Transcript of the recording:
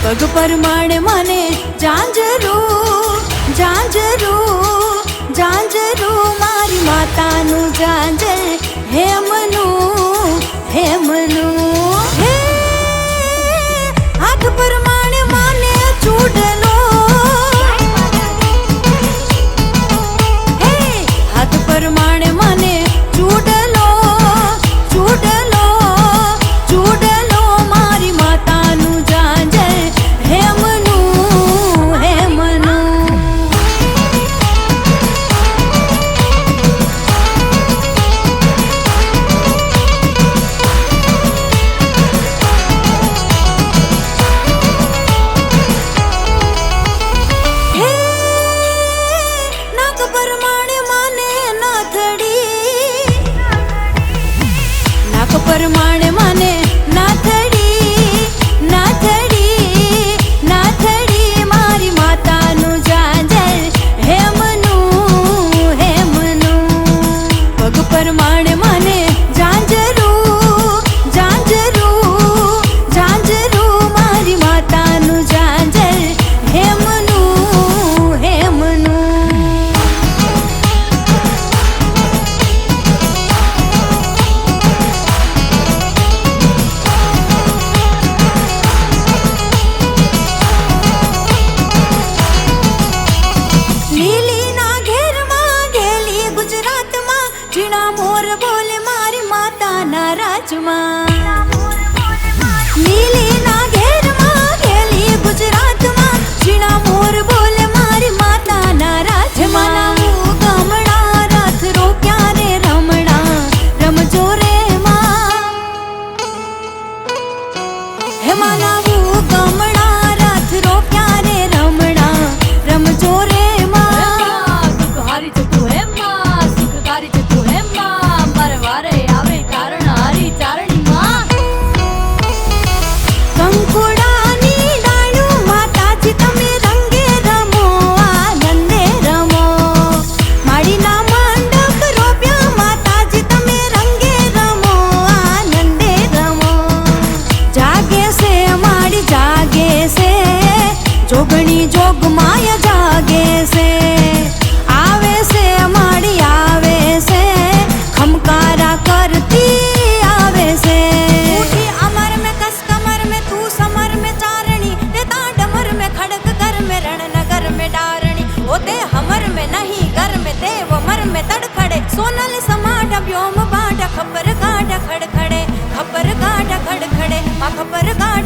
પગ પરમાણે મને ઝાંઝરું ઝાંઝરું ઝાંઝરું મારી માતાનું ઝાંઝર હેમનું હેમનું હે હાથ પરમાણે મને ચૂડલો હે હાથ પરમાણે મને ચૂડલો ચૂડલો ચૂડલો મારી માતાનું ઝાંઝર હેમનું હેમનું હે નાક પરમાણે મને નાથડી નાક પરમાણે મને નાથડી નાથડી નાથડી મારી માતાનું ઝાંઝર હેમનું હેમનું પગ પરમાણે મને ઝાંઝરું ઝાંઝરું ઝાંઝરું મારી માતાનું ઝાંઝર હેમનું હેમનું લીલીના ઘેરમાં ગેલી ગુજરાતમાં ઝીણા મોર બોલે મારી માતાના રાજમાં લીલીના ઘેરમાં ગેલી ગુજરાતમાં ઝીણા મોર બોલે મારી માતાના રાજમાં ગમણા રથ રોક્યા રે રમણા રમજો રે માં હે માનાવું ગમણા રથ રોક્યા રે રમણા રમજો રે માં સુખહારી જતું હેમાં સુખકારી જતું હેમાં મારે વારે આવે કારણ હારી ચારણી માં કંકુડાની ડાળું માતાજી તમે રંગે રમો આનંદે રમો માડીના મંડપ રોપ્યા માતાજી તમે રંગે રમો આનંદે રમો જાગે છે માડી જાગે છે જોગણી જોગ માયા જાગે છે આવે છે માડી આવે છે ખમકારા કરતી આવે છે ઉઠી અમર में कस कमर में तू समर में चारणी देता डमर में खड़क कर में रणनगर में डारणी होते हमर में नहीं घर में देव मर में तड़खड़े सोनल समाट व्योम बाट खपर गाट खड़खड़े खपर गाट खड़खड़े खपर गाट